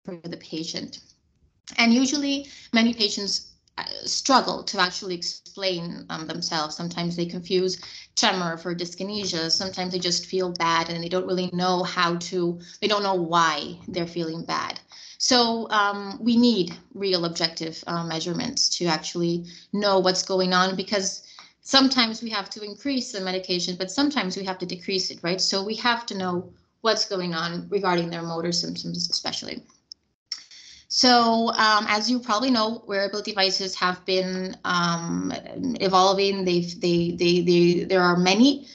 for the patient. And usually many patients struggle to actually explain themselves. Sometimes they confuse tremor for dyskinesia. Sometimes they just feel bad and they don't really know they don't know why they're feeling bad. So we need real objective measurements to actually know what's going on, because sometimes we have to increase the medication, but sometimes we have to decrease it, right? So we have to know what's going on regarding their motor symptoms especially. So as you probably know, wearable devices have been evolving. There are many.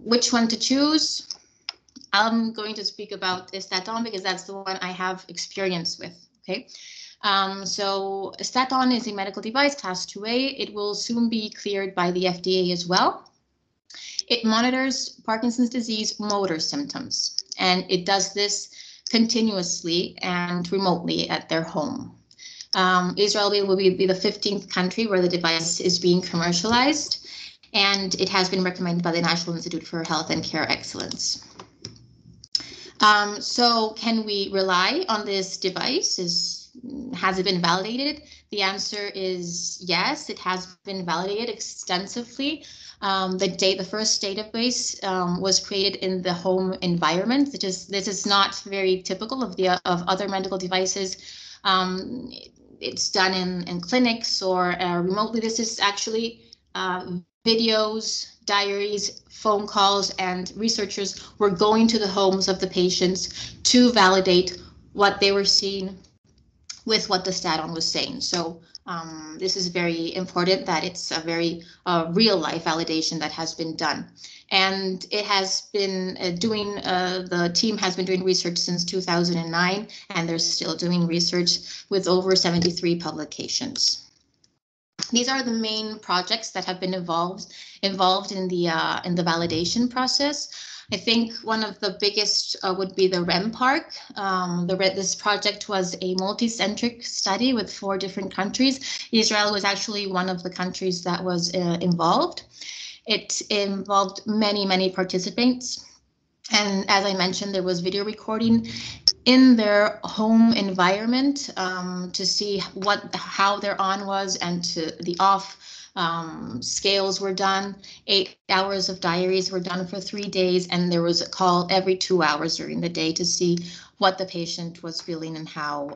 Which one to choose? I'm going to speak about Staton because that's the one I have experience with. Okay. So Staton is a medical device, class 2A. It will soon be cleared by the FDA as well. It monitors Parkinson's disease motor symptoms, and it does this continuously and remotely at their home. Israel will be the 15th country where the device is being commercialized, and it has been recommended by the National Institute for Health and Care Excellence. So can we rely on this device? Has it been validated? The answer is yes, it has been validated extensively. The first database was created in the home environment. This is not very typical of other medical devices. It's done in clinics or remotely. This is actually videos, diaries, phone calls, and researchers were going to the homes of the patients to validate what they were seeing with what the Staton was saying. So this is very important that it's a very real life validation that has been done. And it has been the team has been doing research since 2009, and they're still doing research with over 73 publications. These are the main projects that have been involved in the validation process. I think one of the biggest would be the REMPARC. This project was a multi-centric study with 4 different countries. Israel was actually one of the countries that was involved. It involved many participants. And as I mentioned, there was video recording in their home environment to see how their on was, and the off. Scales were done. 8 hours of diaries were done for 3 days, and there was a call every 2 hours during the day to see what the patient was feeling and how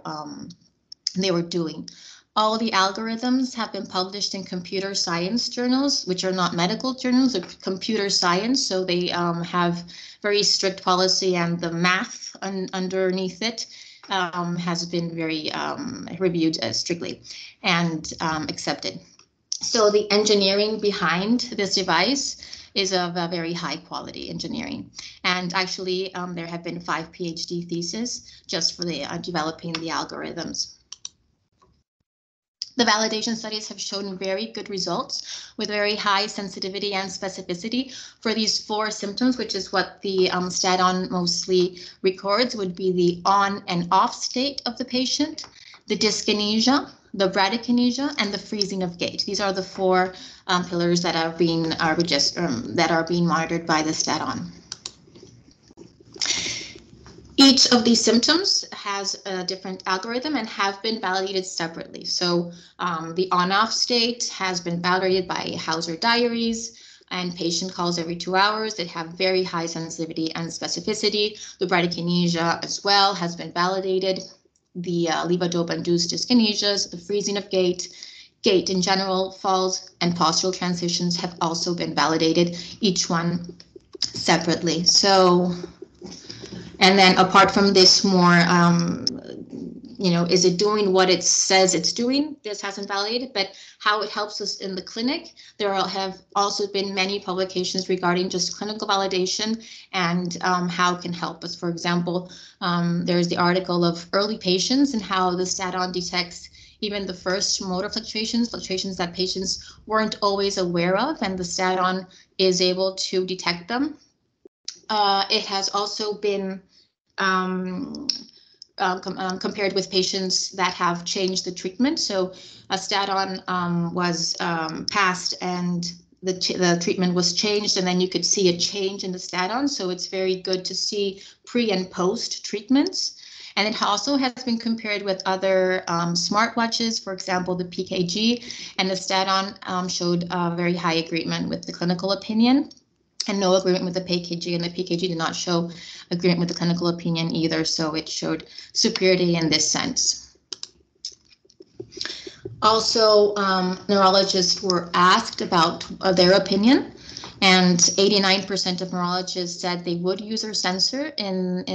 they were doing. All the algorithms have been published in computer science journals, which are not medical journals, they're computer science, so they have very strict policy, and the math underneath it has been very reviewed strictly and accepted. So the engineering behind this device is of a very high quality engineering. And actually, there have been 5 PhD theses just for the developing the algorithms. The validation studies have shown very good results with very high sensitivity and specificity for these 4 symptoms, which is what the Staton mostly records, would be the on and off state of the patient, the dyskinesia, the bradykinesia, and the freezing of gait. These are the 4 pillars that are being monitored by the Staton. Each of these symptoms has a different algorithm and have been validated separately. So the on-off state has been validated by Hauser diaries and patient calls every 2 hours that have very high sensitivity and specificity. The bradykinesia as well has been validated. The levodopa-induced dyskinesias, the freezing of gait in general, falls, and postural transitions have also been validated, each one separately. So, and then apart from this more, is it doing what it says it's doing? This hasn't validated, but how it helps us in the clinic. There have also been many publications regarding just clinical validation and how it can help us. For example, there's the article of early patients and how the Staton detects even the first motor fluctuations that patients weren't always aware of, and the Staton is able to detect them. It has also been compared with patients that have changed the treatment. So a Staton was passed and the treatment was changed, and then you could see a change in the Staton. So it's very good to see pre and post treatments. And it also has been compared with other smartwatches, for example, the PKG, and the Staton showed very high agreement with the clinical opinion and no agreement with the PKG, and the PKG did not show agreement with the clinical opinion either, so it showed superiority in this sense. Also, neurologists were asked about their opinion, and 89% of neurologists said they would use their sensor in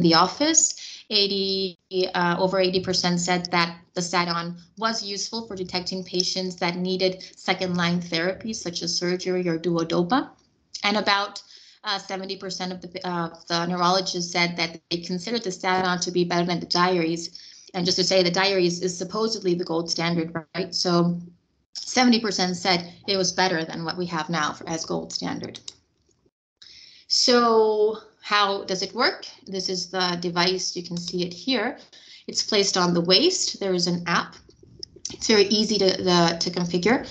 the office. Over 80% said that the Staton was useful for detecting patients that needed second-line therapy, such as surgery or duodopa. And about 70% of the neurologists said that they considered the Staton to be better than the diaries. And just to say, the diaries is supposedly the gold standard, right? So 70% said it was better than what we have now as gold standard. So how does it work? This is the device. You can see it here. It's placed on the waist. There is an app. It's very easy to configure.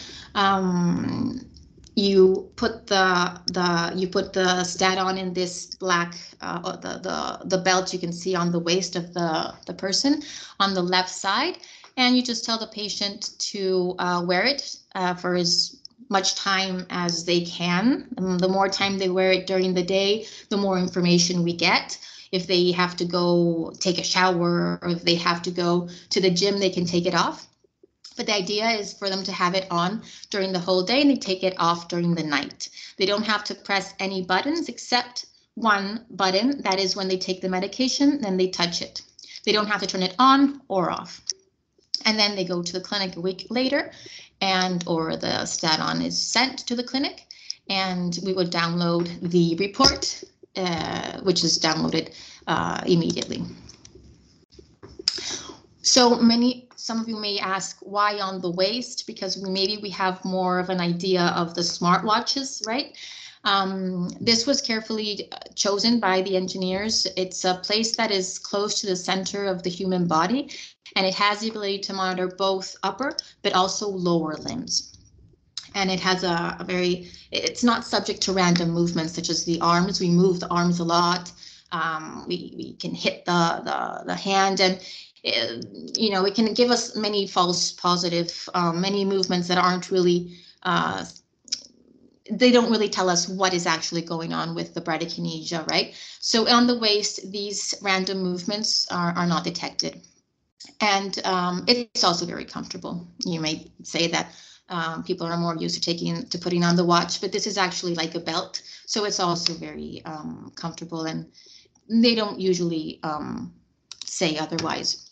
You put the Staton in this black the belt you can see on the waist of the person on the left side, and you just tell the patient to wear it for as much time as they can. The more time they wear it during the day, the more information we get. If they have to go take a shower or if they have to go to the gym, they can take it off. But the idea is for them to have it on during the whole day and they take it off during the night. They don't have to press any buttons except one button. That is when they take the medication, then they touch it. They don't have to turn it on or off. And then they go to the clinic a week later or the Staton is sent to the clinic and we would download the report, which is downloaded immediately. So some of you may ask why on the waist, because maybe we have more of an idea of the smartwatches, right? This was carefully chosen by the engineers. It's a place that is close to the center of the human body, and it has the ability to monitor both upper but also lower limbs. And it has it's not subject to random movements such as the arms. We move the arms a lot. We can hit the hand, and it can give us many false positive, many movements that aren't really, they don't really tell us what is actually going on with the bradykinesia, right? So on the waist, these random movements are not detected. And it's also very comfortable. You may say that people are more used to putting on the watch, but this is actually like a belt. So it's also very comfortable, and they don't usually say otherwise.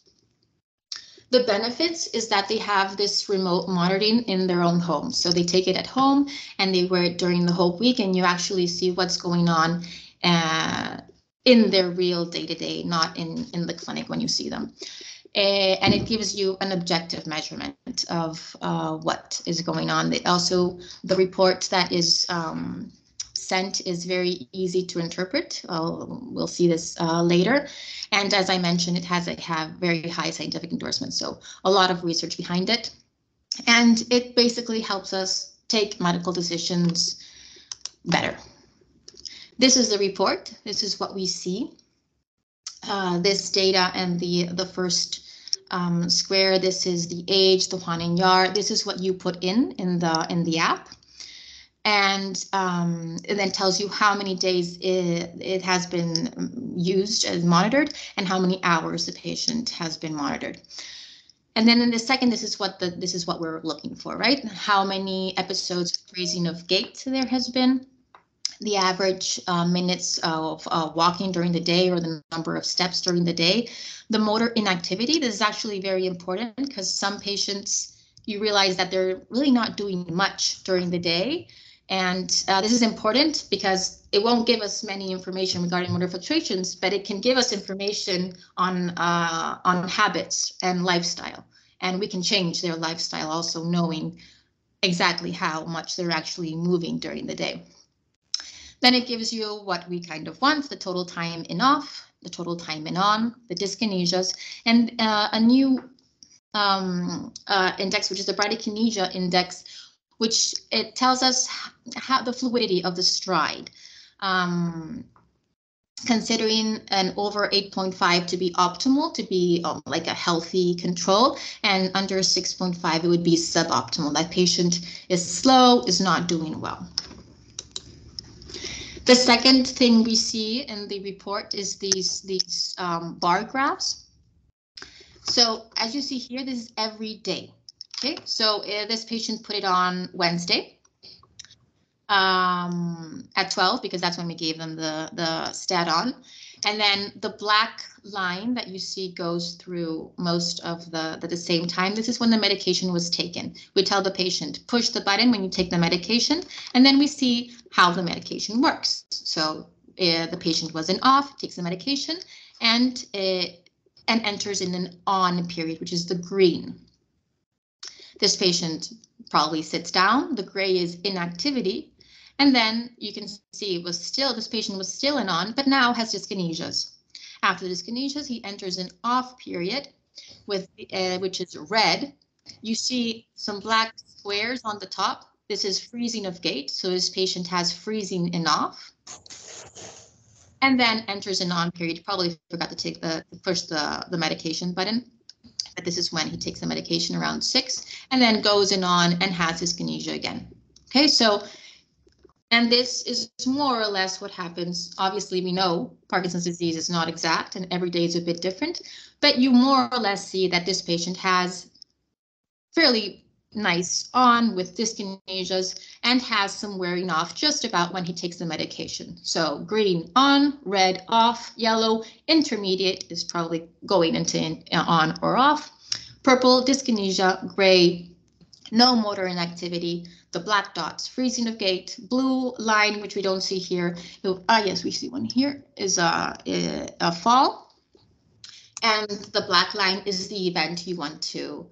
The benefits is that they have this remote monitoring in their own home. So they take it at home and they wear it during the whole week, and you actually see what's going on in their real day-to-day, not in the clinic when you see them. And it gives you an objective measurement of what is going on. The report that is sent is very easy to interpret. We'll see this later. And as I mentioned, it has very high scientific endorsement, so a lot of research behind it. And it basically helps us take medical decisions better. This is the report. This is what we see. This data and the first square, this is the age, the Juan and Yar. This is what you put in the app. And it then tells you how many days it has been used and monitored and how many hours the patient has been monitored. And then in the second, this is what we're looking for, right? How many episodes of raising of gait there has been, the average minutes of walking during the day or the number of steps during the day, the motor inactivity. This is actually very important because some patients, you realize that they're really not doing much during the day. And this is important because it won't give us many information regarding motor fluctuations, but it can give us information on habits and lifestyle. And we can change their lifestyle also, knowing exactly how much they're actually moving during the day. Then it gives you what we kind of want, the total time in off, the total time in on, the dyskinesias, and a new index, which is the bradykinesia index, which it tells us how the fluidity of the stride. considering an over 8.5 to be optimal, to be like a healthy control, and under 6.5 it would be suboptimal. That patient is slow, is not doing well. The second thing we see in the report is these bar graphs. So as you see here, this is every day. Okay, so this patient put it on Wednesday at 12, because that's when we gave them the stat on. And then the black line that you see goes through most of the same time. This is when the medication was taken. We tell the patient, push the button when you take the medication, and then we see how the medication works. So the patient was in off, takes the medication, and enters in an on period, which is the green. This patient probably sits down. The gray is inactivity. And then you can see this patient was still in on, but now has dyskinesias. After the dyskinesias, he enters an off period, with which is red. You see some black squares on the top. This is freezing of gait, so this patient has freezing in off. And then enters an on period. Probably forgot to push the medication button, but this is when he takes the medication around 6, and then goes in on and has dyskinesia again. Okay, so. And this is more or less what happens. Obviously, we know Parkinson's disease is not exact and every day is a bit different, but you more or less see that this patient has fairly nice on with dyskinesias and has some wearing off just about when he takes the medication. So green on, red off, yellow intermediate is probably going into on or off, purple dyskinesia, gray no motor inactivity, the black dots, freezing of gait, blue line, which we don't see here. Yes, we see one here, is a fall. And the black line is the event you want to,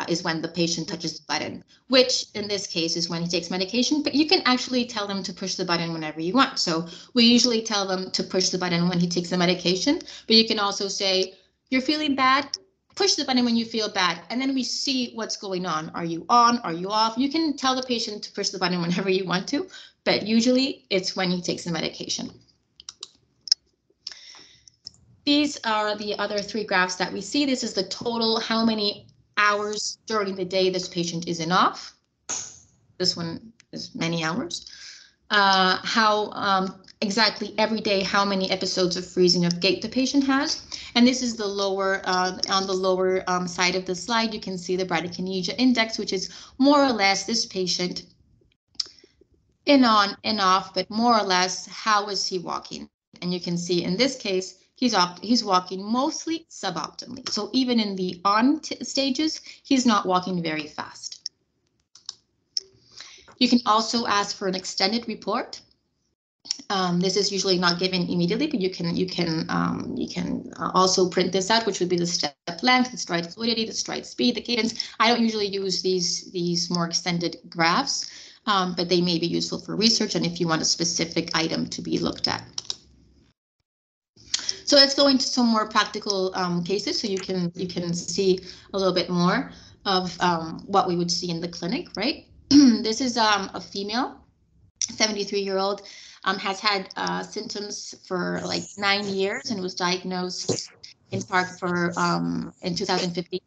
is when the patient touches the button, which in this case is when he takes medication, but you can actually tell them to push the button whenever you want. So we usually tell them to push the button when he takes the medication, but you can also say, you're feeling bad, push the button when you feel bad, and then we see what's going on. Are you on? Are you off? You can tell the patient to push the button whenever you want to, but usually it's when he takes the medication. These are the other 3 graphs that we see. This is the total, how many hours during the day this patient is in off. This one is many hours. Exactly every day, how many episodes of freezing of gait the patient has. And this is the lower, on the lower side of the slide, you can see the bradykinesia index, which is more or less this patient in on and off, but more or less, how is he walking? And you can see in this case, he's walking mostly suboptimally. So even in the on stages, he's not walking very fast. You can also ask for an extended report. This is usually not given immediately, but you can also print this out, which would be the step length, the stride fluidity, the stride speed, the cadence. I don't usually use these more extended graphs, but they may be useful for research and if you want a specific item to be looked at. So let's go into some more practical cases, so you can see a little bit more of what we would see in the clinic, right? This is a female, 73-year-old. Has had symptoms for like 9 years and was diagnosed in part in 2015.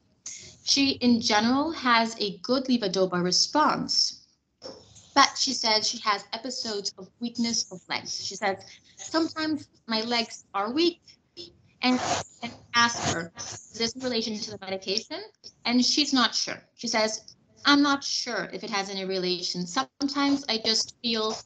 She, in general, has a good levodopa response, but she says she has episodes of weakness of legs. She says, sometimes my legs are weak, and ask her, is this in relation to the medication? And she's not sure. She says, I'm not sure if it has any relation. Sometimes I just feel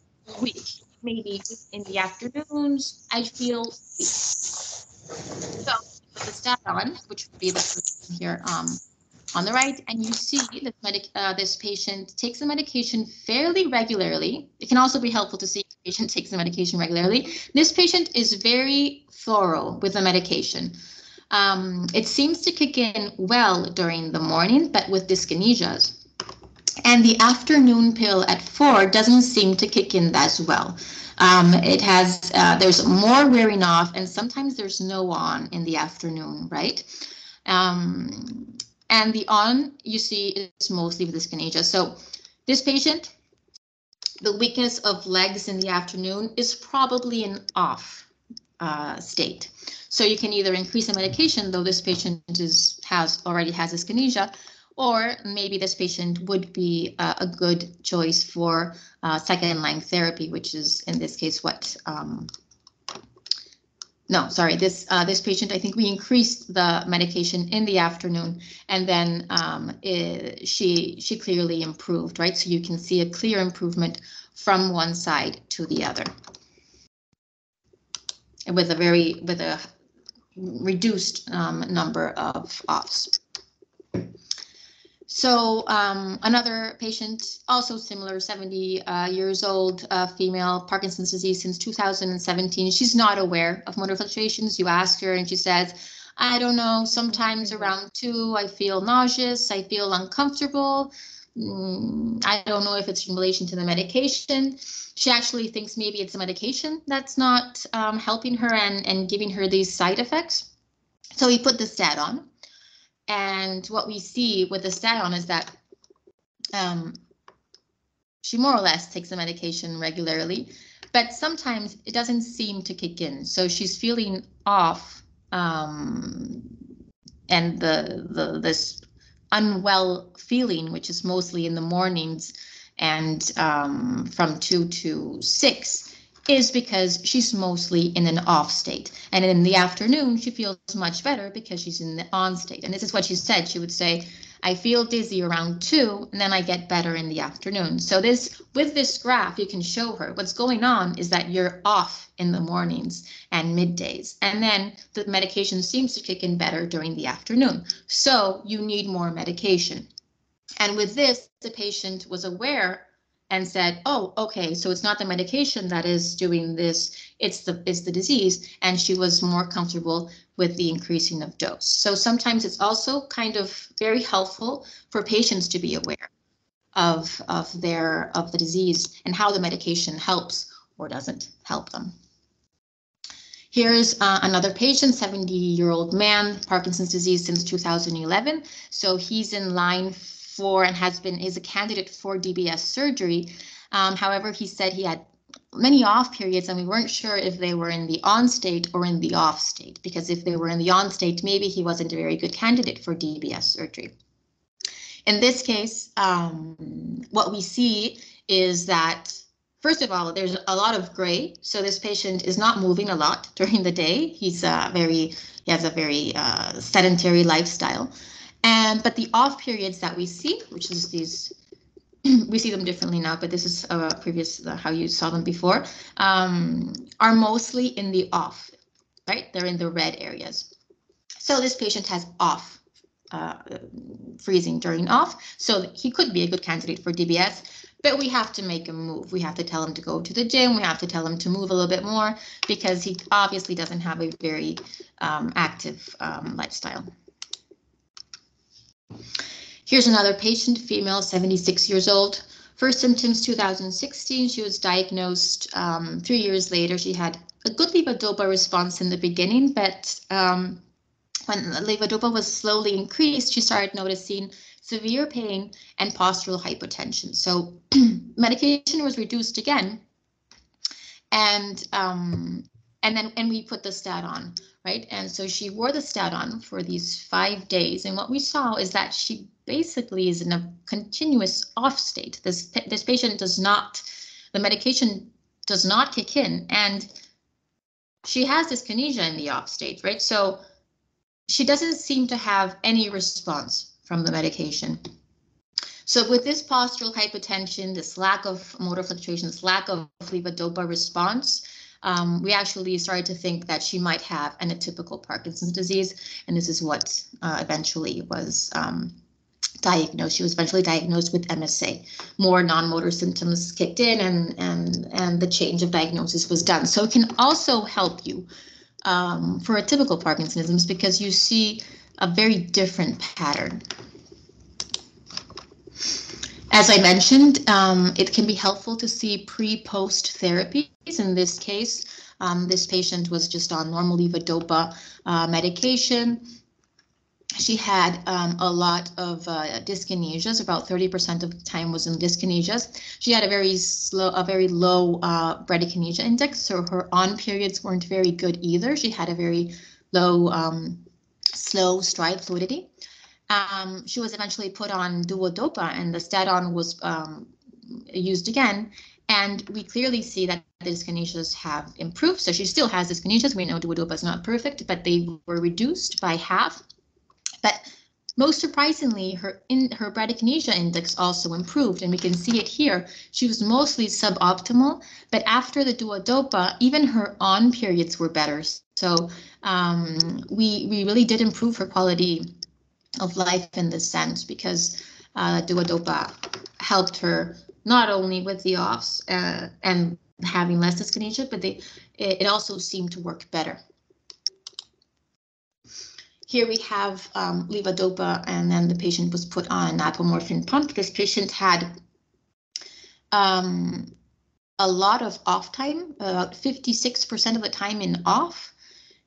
weak. Maybe in the afternoons, I feel weak. So put the stat on, which would be the person here on the right, and you see that this patient takes the medication fairly regularly. It can also be helpful to see if the patient takes the medication regularly. This patient is very thorough with the medication. It seems to kick in well during the morning, but with dyskinesias. And the afternoon pill at 4 doesn't seem to kick in as well. There's more wearing off, and sometimes there's no on in the afternoon, right? And the on you see is mostly with dyskinesia. So this patient, the weakness of legs in the afternoon is probably an off. state. So you can either increase the medication, though this patient already has dyskinesia, or maybe this patient would be a good choice for second-line therapy, which is in this case what. This patient, I think we increased the medication in the afternoon, and then she clearly improved, right? So you can see a clear improvement from one side to the other, with a reduced number of offs. So another patient, also similar, 70 years old, female, Parkinson's disease since 2017. She's not aware of motor fluctuations. You ask her and she says, I don't know, sometimes around 2, I feel nauseous, I feel uncomfortable. I don't know if it's in relation to the medication. She actually thinks maybe it's the medication that's not helping her and giving her these side effects. So we put the stat on. And what we see with the stat on is that she more or less takes the medication regularly, but sometimes it doesn't seem to kick in. So she's feeling off, and this unwell feeling, which is mostly in the mornings and from 2 to 6, is because she's mostly in an off state. And in the afternoon, she feels much better because she's in the on state. And this is what she said. She would say, I feel dizzy around 2, and then I get better in the afternoon. So with this graph, you can show her what's going on is that you're off in the mornings and middays. And then the medication seems to kick in better during the afternoon. So you need more medication. And with this, the patient was aware and said, oh, okay, so it's not the medication that is doing this, it's the disease, and she was more comfortable with the increasing of dose. So sometimes it's also kind of very helpful for patients to be aware of the disease and how the medication helps or doesn't help them. Here's another patient, 70-year-old man, Parkinson's disease since 2011. So he's in line for and is a candidate for DBS surgery. However, he said he had many off periods and we weren't sure if they were in the on state or in the off state, because if they were in the on state, maybe he wasn't a very good candidate for DBS surgery. In this case, what we see is that, first of all, there's a lot of gray. So this patient is not moving a lot during the day. He has a very sedentary lifestyle. But the off periods that we see, which is these, we see them differently now, but this is how you saw them before, are mostly in the off, right? They're in the red areas. So this patient has off, freezing during off. So he could be a good candidate for DBS, but we have to make him move. We have to tell him to go to the gym. We have to tell him to move a little bit more because he obviously doesn't have a very active lifestyle. Here's another patient, female, 76 years old. First symptoms 2016. She was diagnosed 3 years later. She had a good levodopa response in the beginning, but when levodopa was slowly increased, she started noticing severe pain and postural hypotension. So medication was reduced again, and we put the stat on, right? And so she wore the stat on for these 5 days, and what we saw is that she basically is in a continuous off state. This patient the medication does not kick in, and she has dyskinesia in the off state, right? So she doesn't seem to have any response from the medication. So with this postural hypotension, this lack of motor fluctuations, lack of levodopa response, we actually started to think that she might have an atypical Parkinson's disease, and this is what eventually was diagnosed. She was eventually diagnosed with MSA. More non-motor symptoms kicked in, and the change of diagnosis was done. So it can also help you for atypical Parkinsonisms because you see a very different pattern. As I mentioned, it can be helpful to see pre-post therapies. In this case, this patient was just on normal levodopa medication. she had a lot of dyskinesias. About 30% of the time was in dyskinesias. She had a very low bradykinesia index, so her on periods weren't very good either. She had a very low slow stride fluidity. She was eventually put on duodopa, and the statine was used again. And we clearly see that the dyskinesias have improved. So she still has dyskinesias. We know duodopa is not perfect, but they were reduced by half. But most surprisingly, her bradykinesia index also improved, and we can see it here. She was mostly suboptimal, but after the duodopa, even her on periods were better. So we really did improve her quality of life in this sense, because duodopa helped her not only with the offs and having less dyskinesia, but it also seemed to work better. Here we have levodopa, and then the patient was put on an apomorphine pump. This patient had a lot of off time, about 56% of the time in off,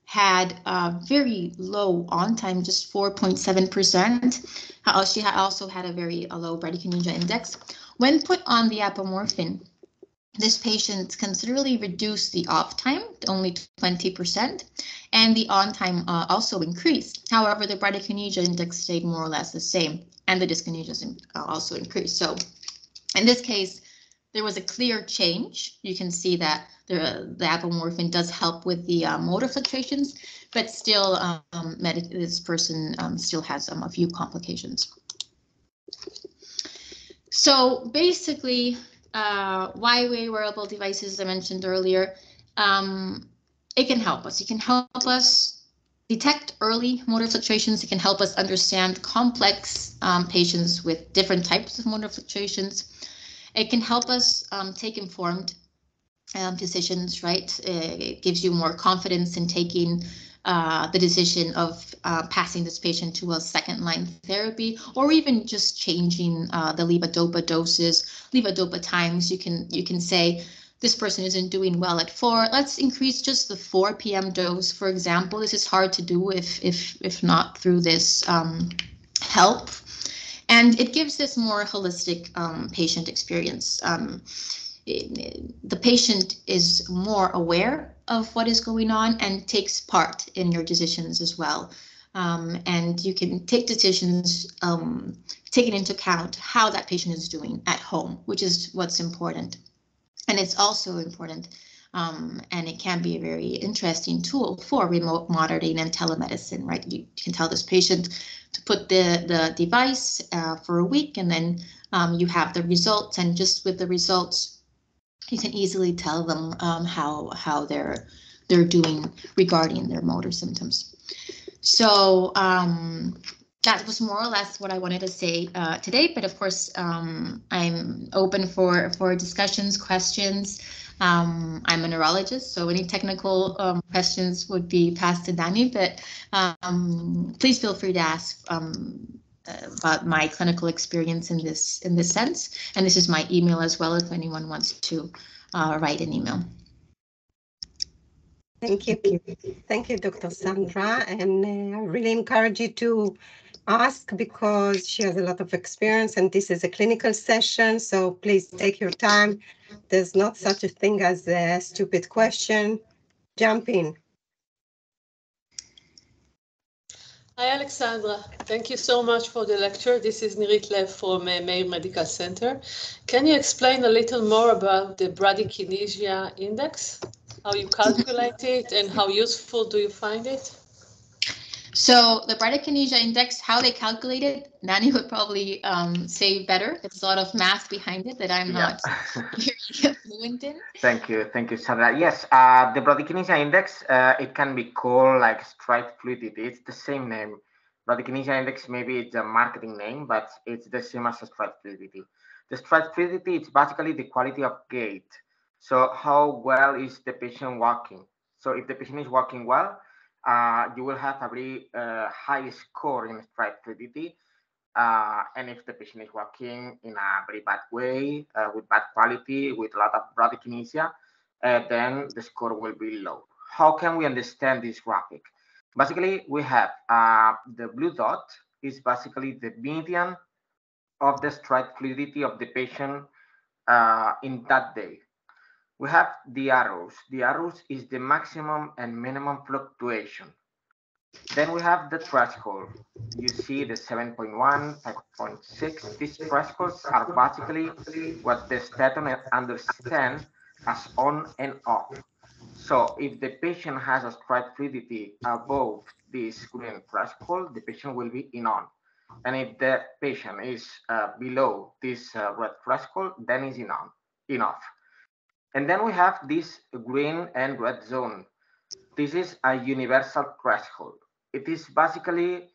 had very low on time, just 4.7%. She also had a very low bradykinesia index. When put on the apomorphine, this patient considerably reduced the off time, only 20%, and the on time also increased. However, the bradykinesia index stayed more or less the same, and the dyskinesias also increased. So in this case, there was a clear change. You can see that the apomorphine does help with the motor fluctuations, but still this person still has a few complications. So basically, why wearable devices, I mentioned earlier, it can help us. It can help us detect early motor fluctuations. It can help us understand complex patients with different types of motor fluctuations. It can help us take informed decisions, right? It gives you more confidence in taking the decision of passing this patient to a second-line therapy, or even just changing the levodopa doses, levodopa times. You can say, this person isn't doing well at 4. Let's increase just the 4 p.m. dose, for example. This is hard to do if not through this help. And it gives this more holistic patient experience. The patient is more aware of what is going on and takes part in your decisions as well. And you can take decisions taking into account how that patient is doing at home, which is what's important. And it's also important, and it can be a very interesting tool for remote monitoring and telemedicine, right? You can tell this patient to put the device for a week, and then you have the results, and just with the results, you can easily tell them how they're doing regarding their motor symptoms. So that was more or less what I wanted to say today, but of course I'm open for discussions, questions. I'm a neurologist, so any technical questions would be passed to Danny, but please feel free to ask about my clinical experience in this sense. And this is my email as well if anyone wants to write an email. Thank you. Thank you, Dr. Sandra. And I really encourage you to ask, because she has a lot of experience and this is a clinical session. So please take your time. There's not such a thing as a stupid question. Jump in. Hi, Alexandra. Thank you so much for the lecture. This is Nirit Lev from Meir Medical Center. Can you explain a little more about the bradykinesia index? How you calculate it and how useful do you find it? So the bradykinesia index, how they calculate it, Nani would probably say better. It's a lot of math behind it that I'm not very fluent in. Thank you, Sandra. Yes, the bradykinesia index, it can be called like stride fluidity. It's the same name. Bradykinesia index, maybe it's a marketing name, but it's the same as stride fluidity. The stride fluidity is basically the quality of gait. So how well is the patient walking? So if the patient is walking well, you will have a very high score in stride fluidity. And if the patient is walking in a very bad way, with bad quality, with a lot of bradykinesia, then the score will be low. How can we understand this graphic? Basically, we have the blue dot is basically the median of the stride fluidity of the patient in that day. We have the arrows. The arrows is the maximum and minimum fluctuation. Then we have the threshold. You see the 7.1, 5.6. These thresholds are basically what the statin understands as on and off. So if the patient has a stride fluidity above this green threshold, the patient will be in on. And if the patient is below this red threshold, then is in off. And then we have this green and red zone. This is a universal threshold. It is basically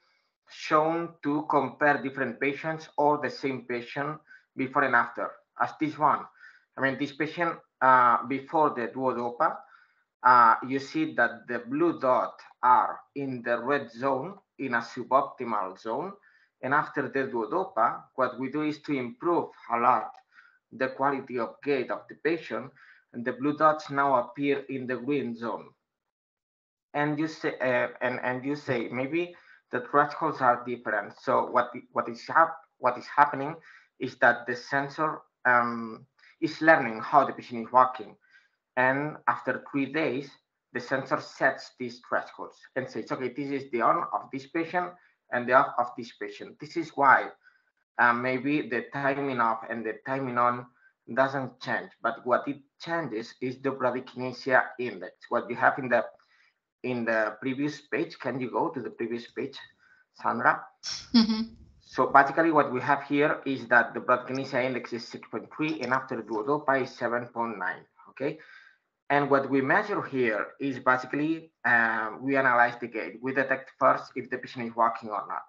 shown to compare different patients or the same patient before and after, as this one. I mean, this patient before the duodopa, you see that the blue dots are in the red zone, in a suboptimal zone. And after the duodopa, what we do is to improve a lot the quality of gait of the patient, and the blue dots now appear in the green zone. And you say, you say maybe the thresholds are different. So what is happening is that the sensor is learning how the patient is walking, and after 3 days, the sensor sets these thresholds and says, okay, this is the on of this patient and the off of this patient. This is why maybe the timing off and the timing on doesn't change, but what it changes is the bradykinesia index. What you have in the previous page. Can you go to the previous page, Sandra? Mm-hmm. So basically what we have here is that the bradykinesia index is 6.3 and after duodopa is 7.9, okay? And what we measure here is basically, we analyze the gait. We detect first if the patient is walking or not.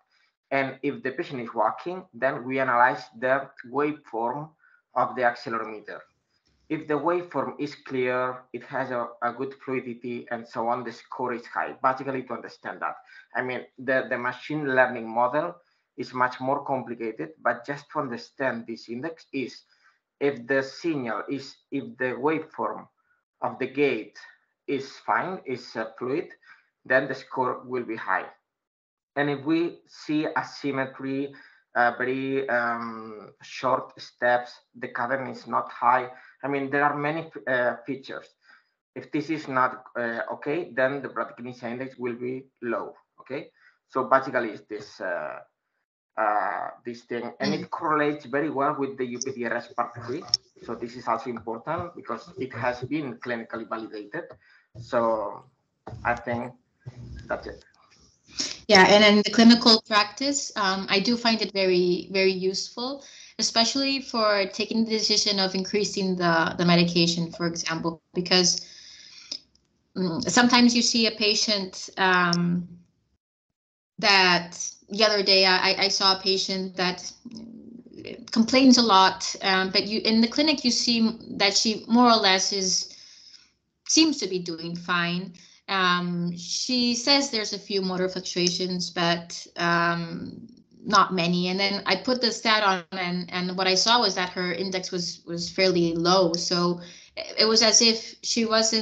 And if the patient is walking, then we analyze the waveform of the accelerometer. If the waveform is clear, it has a good fluidity and so on, the score is high. Basically to understand that. I mean, the machine learning model is much more complicated, but just to understand this index is if the signal is, if the waveform of the gait is fine, is fluid, then the score will be high. And if we see asymmetry, very short steps, the cadence is not high. I mean, there are many features. If this is not okay, then the bradykinesia index will be low. Okay, so basically it's this this thing, and it correlates very well with the UPDRS part 3. So this is also important because it has been clinically validated. So I think that's it. Yeah, and in the clinical practice, I do find it very, very useful, especially for taking the decision of increasing the medication, for example, because sometimes you see a patient that the other day I saw a patient that complains a lot, but you in the clinic you see that she more or less seems to be doing fine. She says there's a few motor fluctuations, but not many. And then I put the stat on, and what I saw was that her index was fairly low. So it was as if she was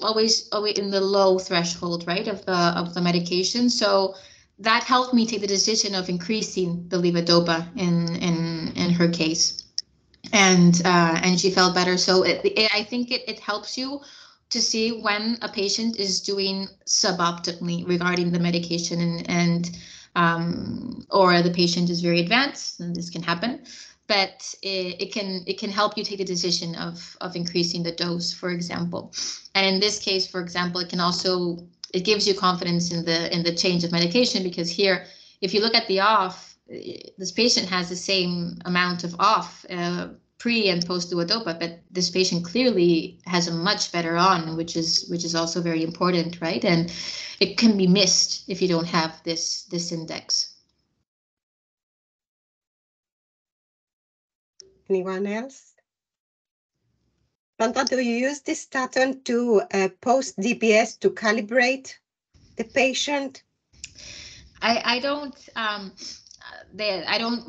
always in the low threshold, right, of the medication. So that helped me take the decision of increasing the levodopa in her case, and she felt better. So I think it helps you to see when a patient is doing suboptimally regarding the medication, and or the patient is very advanced, and this can happen. But it can help you take the decision of increasing the dose, for example. And in this case, for example, it gives you confidence in the change of medication, because here, if you look at the off, this patient has the same amount of off pre and post duodopa, but this patient clearly has a much better on, which is also very important, right? And it can be missed if you don't have this index. Anyone else? Sandra, do you use this pattern to post DBS to calibrate the patient? I don't.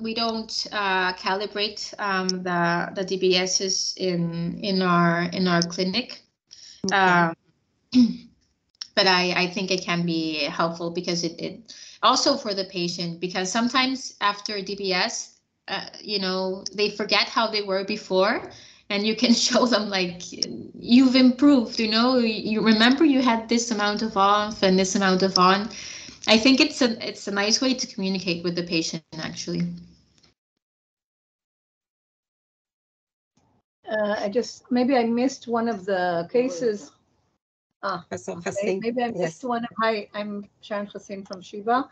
We don't calibrate the DBSs in our clinic, Okay. but I think it can be helpful because it also for the patient, because sometimes after DBS, they forget how they were before, and you can show them like you've improved, you remember you had this amount of off and this amount of on. I think it's a nice way to communicate with the patient, actually. Maybe I missed one of the cases. Okay. Maybe I missed one. Hi, I'm Sharon Hassim from Shiva.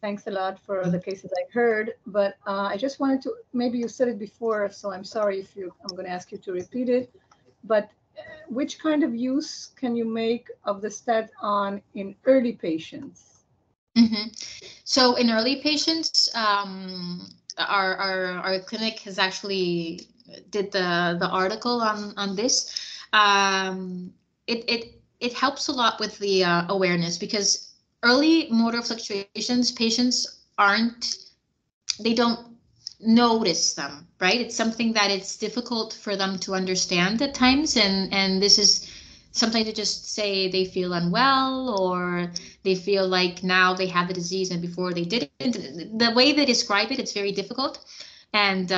Thanks a lot for the cases I heard, but I just wanted to, maybe you said it before, so I'm sorry if I'm going to ask you to repeat it, but which kind of use can you make of the stat-on in early patients? So in early patients, our clinic has actually did the article on this. It helps a lot with the awareness, because early motor fluctuations, patients they don't notice them, right? It's something that it's difficult for them to understand at times, and this is sometimes they just say they feel unwell, or they feel like now they have the disease and before they didn't. The way they describe it, it's very difficult, and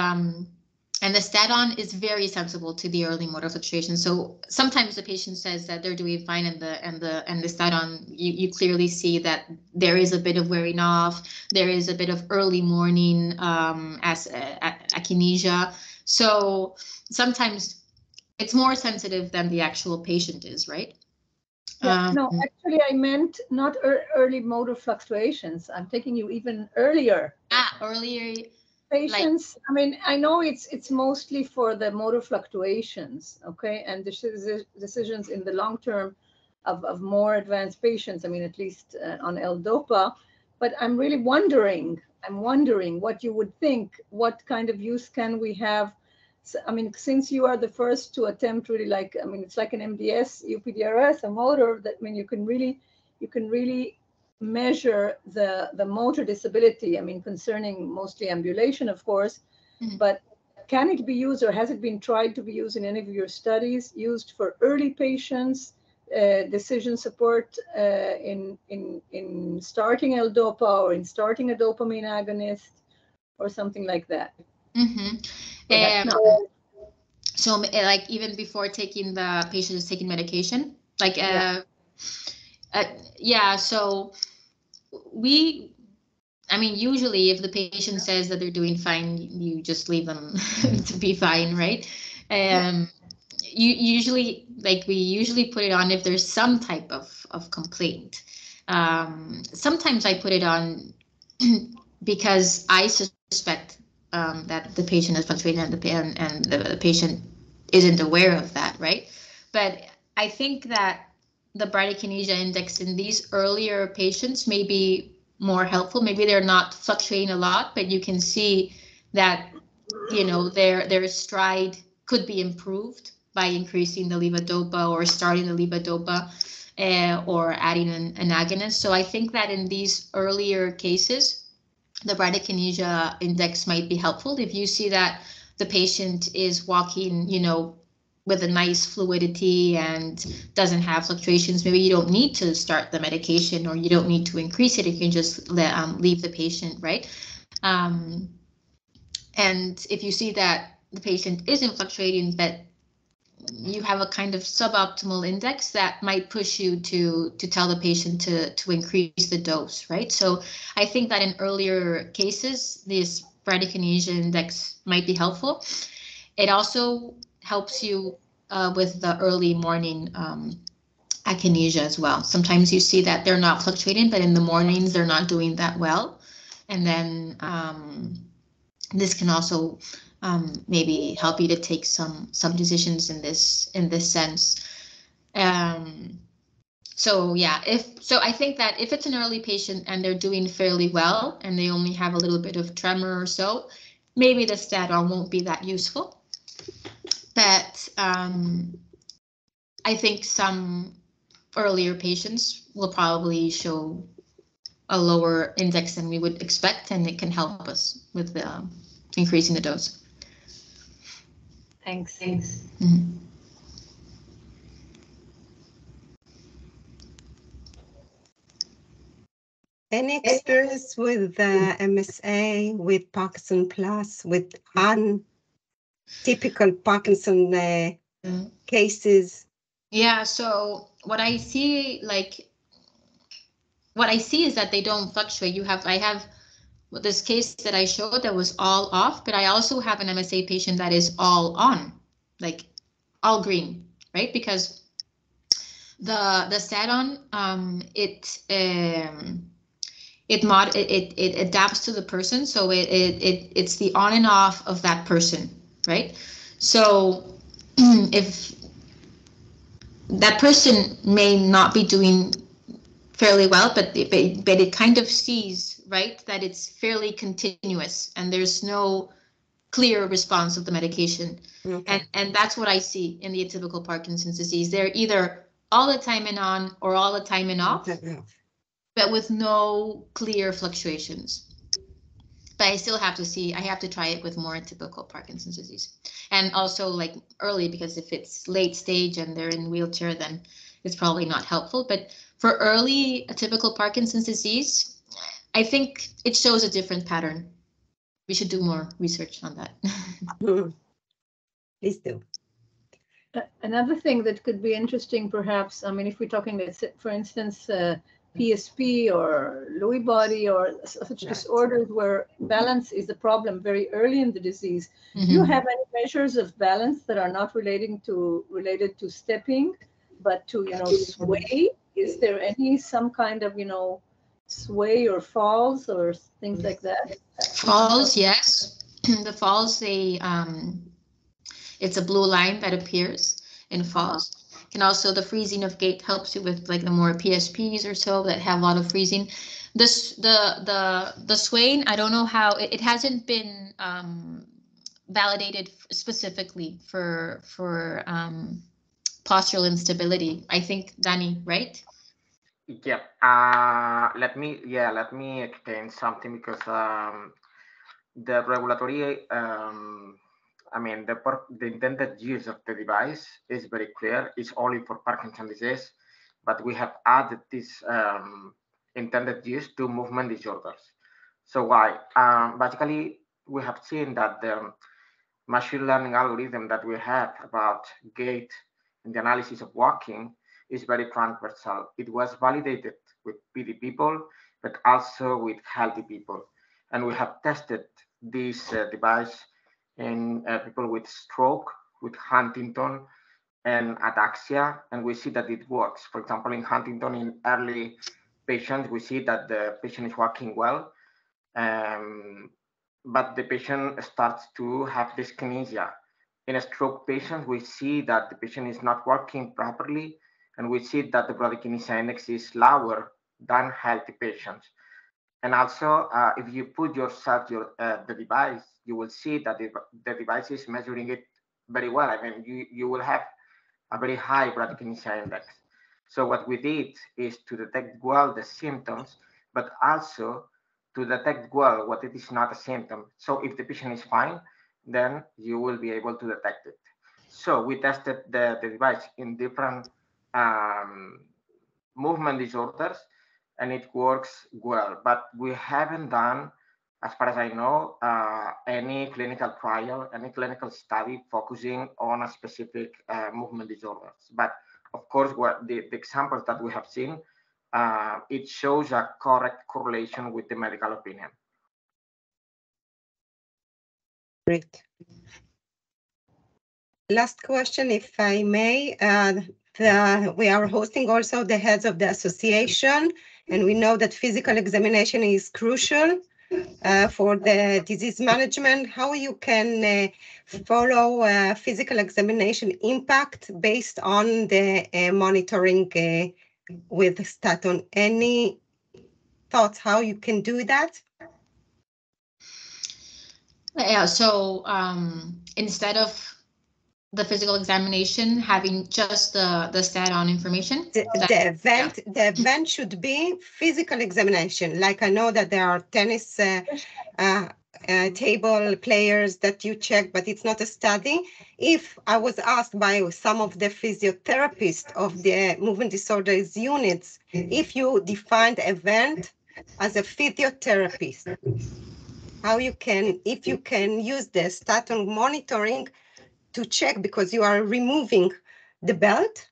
the stat-on is very sensible to the early motor fluctuations. So sometimes the patient says that they're doing fine, and the stat-on, you clearly see that there is a bit of wearing off, there is a bit of early morning akinesia. So sometimes it's more sensitive than the actual patient is, right? Yeah, no, actually I meant not early motor fluctuations. I'm taking you even earlier. Earlier. Patients, I mean, I know it's mostly for the motor fluctuations, okay, and decisions in the long term of more advanced patients, I mean, at least on L-DOPA, but I'm really wondering what you would think, what kind of use can we have? So, I mean, since you are the first to attempt really, like, I mean, it's like an MDS, UPDRS, a motor, that, I mean, you can really measure the motor disability, I mean, concerning mostly ambulation, of course, but can it be used, or has it been tried to be used in any of your studies, used for early patients, decision support in starting L-DOPA or in starting a dopamine agonist or something like that? So like even before taking, the patient is taking medication, like so I mean, usually if the patient says that they're doing fine, you just leave them to be fine, right? We usually put it on if there's some type of complaint. Sometimes I put it on because I suspect that the patient is fluctuating, and the patient isn't aware of that, right? But I think that the bradykinesia index in these earlier patients may be more helpful. Maybe they're not fluctuating a lot, but you can see that, their stride could be improved by increasing the levodopa or starting the levodopa or adding an agonist. So I think that in these earlier cases, the bradykinesia index might be helpful. If you see that the patient is walking, with a nice fluidity and doesn't have fluctuations, maybe you don't need to start the medication, or you don't need to increase it. You can just leave the patient, right? And if you see that the patient isn't fluctuating, but you have a kind of suboptimal index, that might push you to tell the patient to increase the dose, right? So I think that in earlier cases, this bradykinesia index might be helpful. It also helps you with the early morning akinesia as well. Sometimes you see that they're not fluctuating, but in the mornings they're not doing that well. And then this can also maybe help you to take some decisions in this sense. So yeah, I think that if it's an early patient and they're doing fairly well and they only have a little bit of tremor or so, maybe the stat-on won't be that useful. But I think some earlier patients will probably show a lower index than we would expect, and it can help us with increasing the dose. Thanks. Any experience with MSA, with Parkinson Plus, with untypical Parkinson cases? Yeah, so what I see is that they don't fluctuate. I have this case that I showed that was all off, but I also have an MSA patient that is all on, like all green, right? Because the stat-on, it adapts to the person, so it's the on and off of that person, right? So if that person may not be doing fairly well, but it kind of sees, right, that it's fairly continuous and there's no clear response of the medication. Okay. And that's what I see in the atypical Parkinson's disease. They're either all the time and on or all the time and off, but with no clear fluctuations. But I still have to see, I have to try it with more atypical Parkinson's disease. And also like early, because if it's late stage and they're in wheelchair, then it's probably not helpful. But for early atypical Parkinson's disease, I think it shows a different pattern. We should do more research on that. Please do. Another thing that could be interesting, perhaps, I mean, if we're talking, for instance, PSP or Lewy body or such disorders where balance is a problem very early in the disease. Mm-hmm. Do you have any measures of balance that are not related to stepping, but to, sway? Is there some kind of, sway or falls or things like that? Falls, yes. The falls, it's a blue line that appears in falls. And also the freezing of gait helps you with like the more PSPs or so that have a lot of freezing. The swaying, I don't know how, it hasn't been validated specifically for postural instability. I think, Danny, right? Yeah. Let me explain something, because the regulatory the intended use of the device is very clear. It's only for Parkinson's disease, but we have added this intended use to movement disorders. So why? Basically, we have seen that the machine learning algorithm that we have about gait and the analysis of walking is very transversal. It was validated with PD people, but also with healthy people. And we have tested this device in people with stroke, with Huntington and ataxia, and we see that it works. For example, in Huntington, in early patients, we see that the patient is walking well, but the patient starts to have dyskinesia. In a stroke patient, we see that the patient is not working properly, and we see that the bradykinesia index is lower than healthy patients. And also, if you put yourself the device, you will see that the device is measuring it very well. I mean, you will have a very high bradykinesia index. So what we did is to detect well the symptoms, but also to detect well what it is not a symptom. So if the patient is fine, then you will be able to detect it. So we tested the device in different movement disorders, and it works well, but we haven't done, as far as I know, any clinical trial, any clinical study focusing on a specific movement disorders. But of course, what the examples that we have seen, it shows a correct correlation with the medical opinion. Great. Last question, if I may. We are hosting also the heads of the association, and we know that physical examination is crucial for the disease management. How you can follow physical examination impact based on the monitoring with stat-on? Any thoughts how you can do that? Yeah, so instead of the physical examination having just the stat-on information. The event should be physical examination. Like I know that there are tennis table players that you check, but it's not a study. If I was asked by some of the physiotherapists of the movement disorders units, if you define the event as a physiotherapist, how you can, if you can use the statin monitoring to check, because you are removing the belt,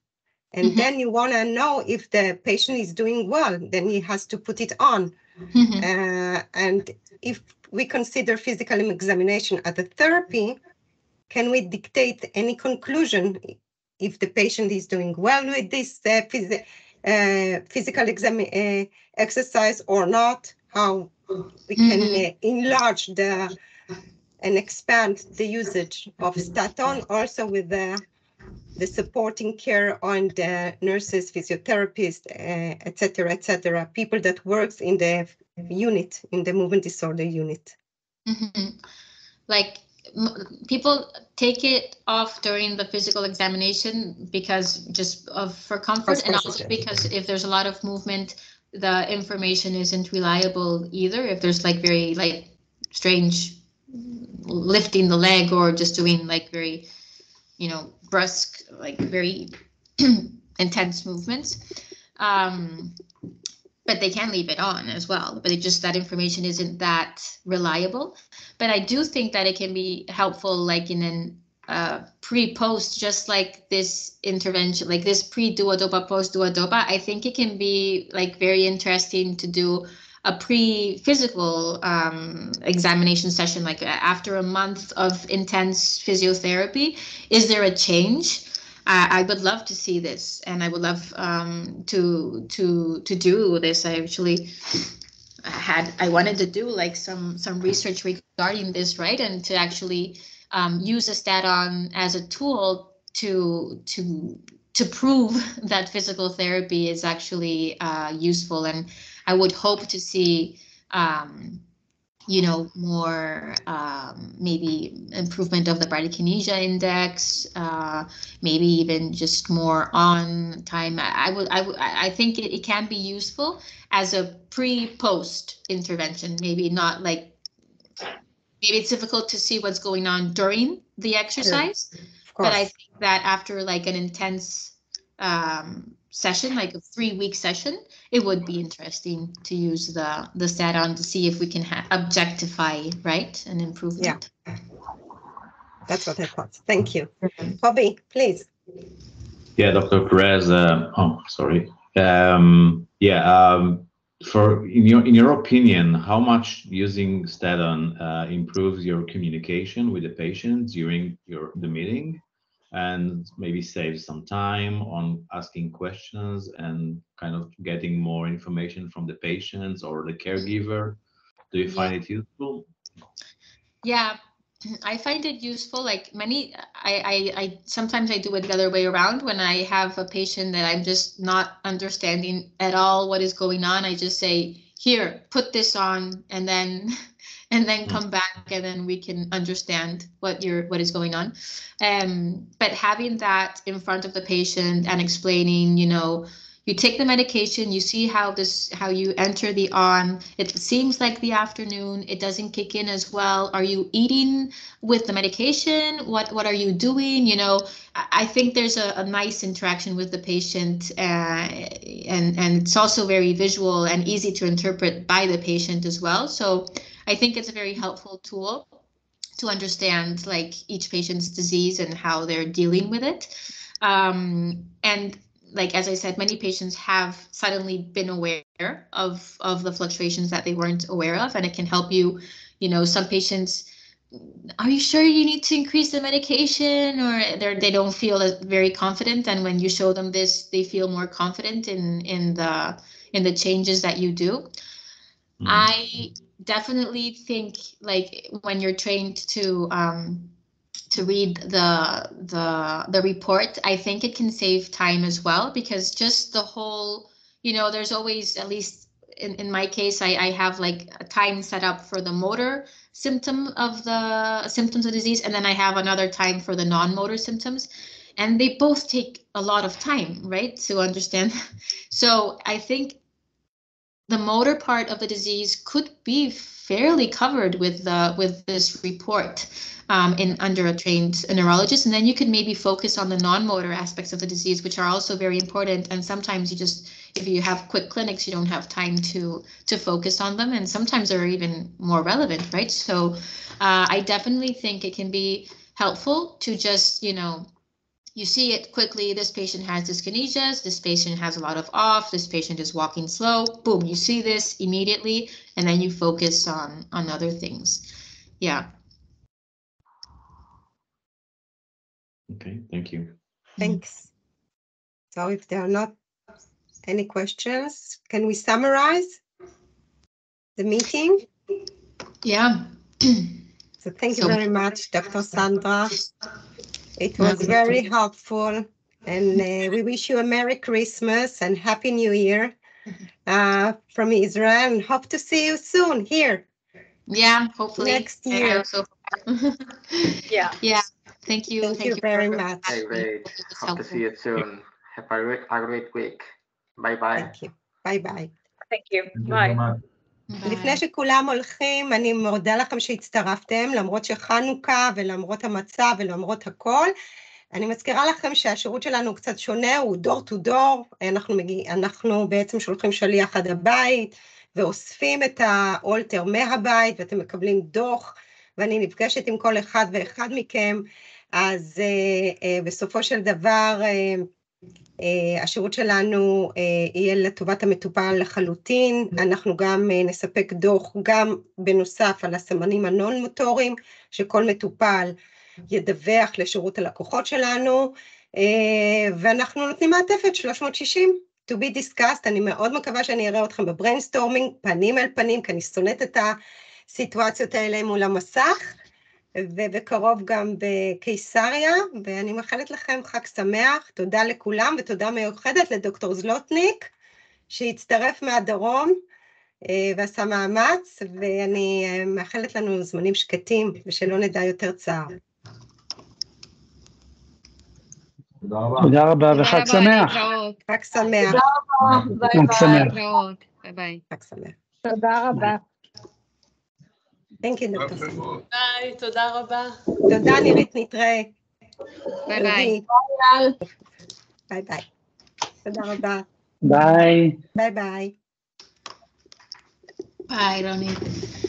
and then you want to know if the patient is doing well, then he has to put it on. And if we consider physical examination as a therapy, can we dictate any conclusion if the patient is doing well with this physical exercise or not? How we can enlarge and expand the usage of statin, also with the supporting care on the nurses, physiotherapists, etc., people that works in the unit, in the movement disorder unit. Like people take it off during the physical examination because just for comfort, and also because if there's a lot of movement, the information isn't reliable either. If there's like very like strange lifting the leg or just doing like very, you know, brusque, like very intense movements. But they can leave it on as well, but it just, that information isn't that reliable. But I do think that it can be helpful, like in an pre-post, just like this intervention, like this pre-duodopa, post-duodopa. I think it can be like very interesting to do a pre-physical examination session, like after a month of intense physiotherapy. Is there a change? I would love to see this, and I would love to do this. I actually I wanted to do like some research regarding this, right? And to actually use a statin as a tool to prove that physical therapy is actually useful. And I would hope to see you know, more maybe improvement of the bradykinesia index, maybe even just more on time. I think it can be useful as a pre-post intervention. Maybe not like, maybe it's difficult to see what's going on during the exercise, but I think that after like an intense session, like a 3-week session, it would be interesting to use the statin to see if we can objectify, right, an improvement. Yeah, that's what I thought. Thank you. Bobby, please. Yeah, Dr. Perez. For in your opinion, how much using statin improves your communication with the patient during the meeting, and maybe saves some time on asking questions and kind of getting more information from the patients or the caregiver? Do you find it useful? Yeah, I find it useful. Like I sometimes I do it the other way around. When I have a patient that I'm just not understanding at all what is going on, I just say, here, put this on, and then come back, and then we can understand what is going on. But having that in front of the patient and explaining, you know, you take the medication, you see how you enter the on. It seems like the afternoon, it doesn't kick in as well. Are you eating with the medication? What are you doing? You know, I think there's a nice interaction with the patient, and it's also very visual and easy to interpret by the patient as well. So I think it's a very helpful tool to understand like each patient's disease and how they're dealing with it. And like, as I said, many patients have suddenly been aware of the fluctuations that they weren't aware of, and it can help you, you know, some patients, are you sure you need to increase the medication, or they don't feel very confident, and when you show them this, they feel more confident in the changes that you do. I definitely think like when you're trained to read the report, I think it can save time as well, because just the whole, you know, there's always, at least in my case, I have like a time set up for the motor symptoms of the disease, and then I have another time for the non-motor symptoms, and they both take a lot of time, right, to understand. So I think the motor part of the disease could be fairly covered with this report under a trained neurologist, and then you could maybe focus on the non-motor aspects of the disease, which are also very important. And sometimes you just, if you have quick clinics, you don't have time to focus on them, and sometimes they're even more relevant, right? So I definitely think it can be helpful to just, you see it quickly, this patient has dyskinesias, this patient has a lot of off, this patient is walking slow, boom, you see this immediately, and then you focus on other things. Yeah. Okay, thank you. Thanks. So if there are not any questions, can we summarize the meeting? Yeah. So thank you very much, Dr. Sandra. It was very helpful, and we wish you a Merry Christmas and Happy New Year from Israel, and hope to see you soon here. Yeah, hopefully. Next year. Yeah. Thank you. Thank you very much. Okay, great. Hope to see you soon. Have a great week. Bye-bye. Thank you. Bye-bye. Thank you. Bye. לפני שכולם הולכים, אני מודה לכם שהצטרפתם, למרות שחנוכה ולמרות המצב ולמרות הכל. אני מזכירה לכם שהשירות שלנו קצת שונה, הוא דור טו דור. אנחנו בעצם שולחים שליח עד הבית, ואוספים את ההולטר מהבית, ואתם מקבלים דוח, ואני נפגשת עם כל אחד ואחד מכם. אז בסופו של דבר, השירות שלנו יהיה לטובת המטופל לחלוטין. אנחנו גם נספק דוח גם בנוסף על הסמנים הנון-מוטוריים, שכל מטופל ידווח לשירות הלקוחות שלנו, ואנחנו נותנים מעטפת 360 to be discussed. אני מאוד מקווה שאני אראה אתכם בבריינסטורמינג, פנים אל פנים, כי אני שונאת את הסיטואציות האלה מול המסך, ובקרוב גם בקיסריה, ואני מאחלת לכם חג שמח. תודה לכולם, ותודה מיוחדת לדוקטור זלוטניק, שהצטרף מהדרום ועשה מאמץ, ואני מאחלת לנו זמנים שקטים, ושלא נדע יותר צער. תודה רבה וחג שמח. חג שמח. חג שמח. ביי ביי. חג שמח. תודה רבה. Thank you, דוקטור. ביי, תודה רבה. תודה, נירית, נתראה. ביי ביי. ביי ביי. תודה רבה. ביי. ביי ביי. Bye, Ronnie.